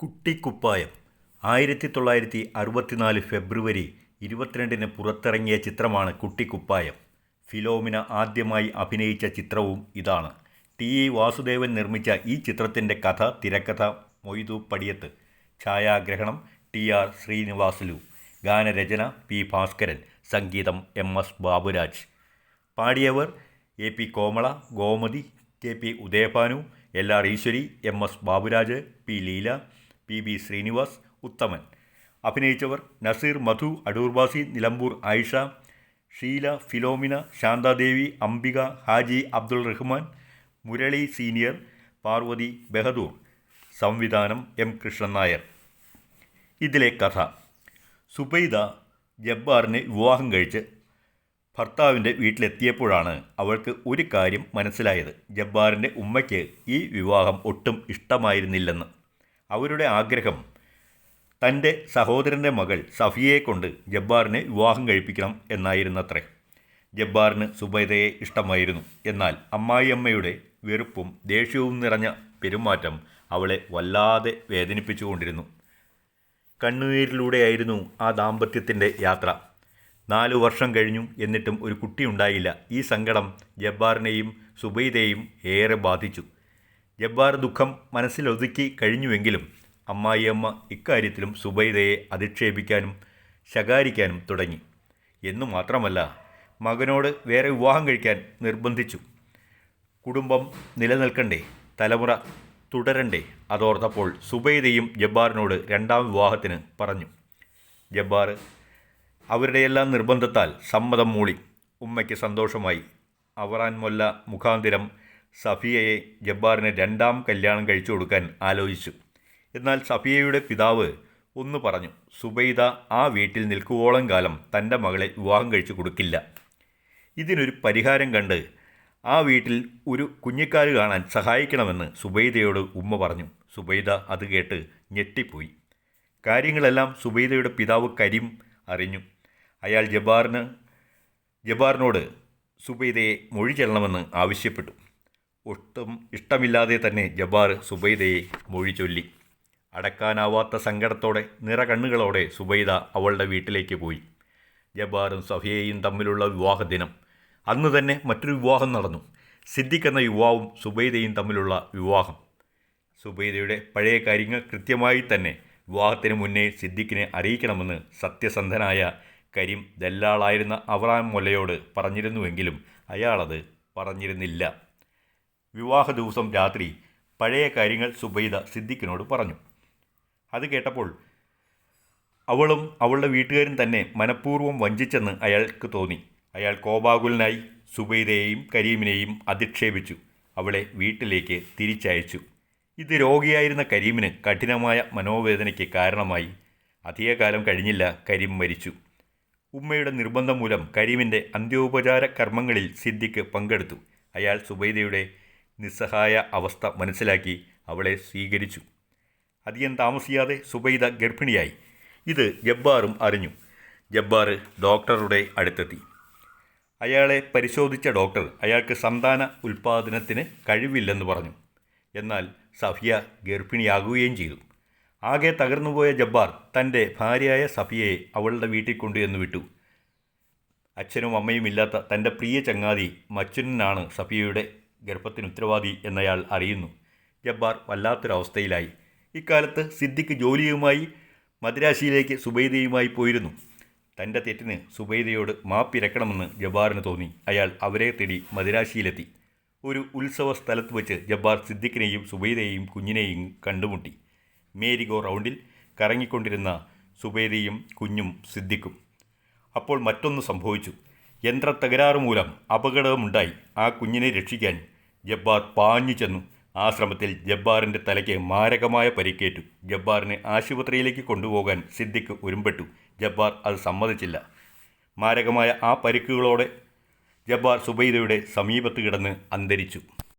കുട്ടിക്കുപ്പായം 1964 ഫെബ്രുവരി 22-ന് പുറത്തിറങ്ങിയ ചിത്രമാണ് കുട്ടിക്കുപ്പായം. ഫിലോമിന ആദ്യമായി അഭിനയിച്ച ചിത്രവും ഇതാണ്. ടി. വാസുദേവൻ നിർമ്മിച്ച ഈ ചിത്രത്തിൻ്റെ കഥ, തിരക്കഥ മൊയ്തു പടിയത്ത്, ഛായാഗ്രഹണം ടി. ശ്രീനിവാസുലു, ഗാനരചന പി. ഭാസ്കരൻ, സംഗീതം എം.എസ്. ബാബുരാജ്. പാടിയവർ എ.പി. കോമള, ഗോമതി, കെ.പി. ഉദയഭാനു, എൽ.ആർ. ഈശ്വരി, എം.എസ്. ബാബുരാജ്, പി. ലീല, പി. ശ്രീനിവാസ്, ഉത്തമൻ. അഭിനയിച്ചവർ നസീർ, മധു, അടൂർ ബാസി, നിലമ്പൂർ ആയിഷ, ഷീല, ഫിലോമിന, ശാന്താദേവി, അംബിക, ഹാജി അബ്ദുൾ റഹ്മാൻ, മുരളി സീനിയർ, പാർവതി ബഹദൂർ. സംവിധാനം എം. കൃഷ്ണൻ നായർ. ഇതിലെ കഥ: സുബൈദ ജബ്ബാറിനെ വിവാഹം കഴിച്ച് ഭർത്താവിൻ്റെ വീട്ടിലെത്തിയപ്പോഴാണ് അവൾക്ക് ഒരു കാര്യം മനസ്സിലായത്. ജബ്ബാറിൻ്റെ ഉമ്മയ്ക്ക് ഈ വിവാഹം ഒട്ടും ഇഷ്ടമായിരുന്നില്ലെന്ന്. അവരുടെ ആഗ്രഹം തൻ്റെ സഹോദരൻ്റെ മകൾ സഫിയയെ കൊണ്ട് ജബ്ബാറിനെ വിവാഹം കഴിപ്പിക്കണം എന്നായിരുന്നത്രേ. ജബ്ബാറിന് സുബൈദയെ ഇഷ്ടമായിരുന്നു. എന്നാൽ അമ്മായിയമ്മയുടെ വെറുപ്പും ദേഷ്യവും നിറഞ്ഞ പെരുമാറ്റം അവളെ വല്ലാതെ വേദനിപ്പിച്ചുകൊണ്ടിരുന്നു. കണ്ണുനീരിലൂടെയായിരുന്നു ആ ദാമ്പത്യത്തിൻ്റെ യാത്ര. 4 വർഷം കഴിഞ്ഞു, എന്നിട്ടും ഒരു കുട്ടിയുണ്ടായില്ല. ഈ സങ്കടം ജബ്ബാറിനെയും സുബൈദയെയും ഏറെ ബാധിച്ചു. ജബ്ബാർ ദുഃഖം മനസ്സിലൊതുക്കി കഴിഞ്ഞുവെങ്കിലും അമ്മായിയമ്മ ഇക്കാര്യത്തിലും സുബൈദയെ അധിക്ഷേപിക്കാനും ശകാരിക്കാനും തുടങ്ങി. എന്നു മാത്രമല്ല, മകനോട് വേറെ വിവാഹം കഴിക്കാൻ നിർബന്ധിച്ചു. കുടുംബം നിലനിൽക്കണ്ടേ, തലമുറ തുടരണ്ടേ, അതോർത്തപ്പോൾ സുബൈദയും ജബ്ബാറിനോട് 2ാം വിവാഹത്തിന് പറഞ്ഞു. ജബ്ബാർ അവരുടെയെല്ലാം നിർബന്ധത്താൽ സമ്മതം മൂളി. ഉമ്മയ്ക്ക് സന്തോഷമായി. അവറാൻ മൊല്ല മുഖാന്തിരം സഫിയയെ ജബ്ബാറിന് 2ാം കല്യാണം കഴിച്ചു കൊടുക്കാൻ ആലോചിച്ചു. എന്നാൽ സഫിയയുടെ പിതാവ് ഒന്ന് പറഞ്ഞു: സുബൈദ ആ വീട്ടിൽ നിൽക്കുവോളം കാലം തൻ്റെ മകളെ വിവാഹം കഴിച്ചു കൊടുക്കില്ല. ഇതിനൊരു പരിഹാരം കണ്ട് ആ വീട്ടിൽ ഒരു കുഞ്ഞിക്കാല് കാണാൻ സഹായിക്കണമെന്ന് സുബൈദയോട് ഉമ്മ പറഞ്ഞു. സുബൈദ അത് കേട്ട് ഞെട്ടിപ്പോയി. കാര്യങ്ങളെല്ലാം സുബൈദയുടെ പിതാവ് കരീം അറിഞ്ഞു. അയാൾ ജബ്ബാറിനോട് സുബൈദയെ മൊഴി ചെല്ലണമെന്ന് ആവശ്യപ്പെട്ടു. ഒട്ടും ഇഷ്ടമില്ലാതെ തന്നെ ജബ്ബാർ സുബൈദയെ മൊഴി ചൊല്ലി. അടക്കാനാവാത്ത സങ്കടത്തോടെ, നിറകണ്ണുകളോടെ സുബൈദ അവളുടെ വീട്ടിലേക്ക് പോയി. ജബ്ബാറും സഫിയയും തമ്മിലുള്ള വിവാഹ ദിനം. അന്ന് തന്നെ മറ്റൊരു വിവാഹം നടന്നു. സിദ്ദിഖ് എന്ന യുവാവും സുബൈദയും തമ്മിലുള്ള വിവാഹം. സുബൈദയുടെ പഴയ കാര്യങ്ങൾ കൃത്യമായി തന്നെ വിവാഹത്തിന് മുന്നേ സിദ്ദിഖിനെ അറിയിക്കണമെന്ന് സത്യസന്ധനായ കരീം ദല്ലാളായിരുന്ന അവറാൻ മൊല്ലയോട് പറഞ്ഞിരുന്നുവെങ്കിലും അയാളത് പറഞ്ഞിരുന്നില്ല. വിവാഹ ദിവസം രാത്രി പഴയ കാര്യങ്ങൾ സുബൈദ സിദ്ദിഖിനോട് പറഞ്ഞു. അത് കേട്ടപ്പോൾ അവളും അവളുടെ വീട്ടുകാരും തന്നെ മനഃപൂർവ്വം വഞ്ചിച്ചെന്ന് അയാൾക്ക് തോന്നി. അയാൾ കോപാകുലനായി സുബൈദയെയും കരീമിനെയും അധിക്ഷേപിച്ചു. അവളെ വീട്ടിലേക്ക് തിരിച്ചയച്ചു. ഇത് രോഗിയായിരുന്ന കരീമിന് കഠിനമായ മനോവേദനയ്ക്ക് കാരണമായി. അധികകാലം കഴിഞ്ഞില്ല, കരീം മരിച്ചു. ഉമ്മയുടെ നിർബന്ധം മൂലം കരീമിൻ്റെ അന്ത്യോപചാര കർമ്മങ്ങളിൽ സിദ്ദിഖ് പങ്കെടുത്തു. അയാൾ സുബൈദയുടെ നിസ്സഹായ അവസ്ഥ മനസ്സിലാക്കി അവളെ സ്വീകരിച്ചു. അധികം താമസിയാതെ സുബൈദ ഗർഭിണിയായി. ഇത് ജബ്ബാറും അറിഞ്ഞു. ജബ്ബാർ ഡോക്ടറുടെ അടുത്തെത്തി. അയാളെ പരിശോധിച്ച ഡോക്ടർ അയാൾക്ക് സന്താന ഉൽപ്പാദനത്തിന് കഴിവില്ലെന്ന് പറഞ്ഞു. എന്നാൽ സഫിയ ഗർഭിണിയാകുകയും ചെയ്തു. ആകെ തകർന്നുപോയ ജബ്ബാർ തൻ്റെ ഭാര്യയായ സഫിയയെ അവളുടെ വീട്ടിൽ കൊണ്ടുവന്ന് വിട്ടു. അച്ഛനും അമ്മയും ഇല്ലാത്ത തൻ്റെ പ്രിയ ചങ്ങാതി മച്ചുനാണ് സഫിയയുടെ ഗർഭത്തിന് ഉത്തരവാദി എന്നയാൾ അറിയുന്നു. ജബ്ബാർ വല്ലാത്തൊരവസ്ഥയിലായി. ഇക്കാലത്ത് സിദ്ദിഖ് ജോലിയുമായി മദ്രാശിയിലേക്ക് സുബൈദയുമായി പോയിരുന്നു. തൻ്റെ തെറ്റിന് സുബൈദയോട് മാപ്പിരക്കണമെന്ന് ജബ്ബാറിന് തോന്നി. അയാൾ അവരെ തേടി മദ്രാശിയിലെത്തി. ഒരു ഉത്സവ സ്ഥലത്ത് വെച്ച് ജബ്ബാർ സിദ്ദിഖിനെയും സുബൈദയെയും കുഞ്ഞിനെയും കണ്ടുമുട്ടി. മേരി ഗോ റൗണ്ടിൽ കറങ്ങിക്കൊണ്ടിരുന്ന സുബൈദയും കുഞ്ഞും സിദ്ദിഖും. അപ്പോൾ മറ്റൊന്ന് സംഭവിച്ചു. യന്ത്രത്തകരാറ് മൂലം അപകടമുണ്ടായി. ആ കുഞ്ഞിനെ രക്ഷിക്കാൻ ജബ്ബാർ പാഞ്ഞു ചെന്നു. ആ ശ്രമത്തിൽ ജബ്ബാറിൻ്റെ തലയ്ക്ക് മാരകമായ പരിക്കേറ്റു. ജബ്ബാറിനെ ആശുപത്രിയിലേക്ക് കൊണ്ടുപോകാൻ സിദ്ദിഖ് ഒരുമ്പെട്ടു. ജബ്ബാർ അത് സമ്മതിച്ചില്ല. മാരകമായ ആ പരിക്കുകളോടെ ജബ്ബാർ സുബൈദയുടെ സമീപത്ത് കിടന്ന് അന്തരിച്ചു.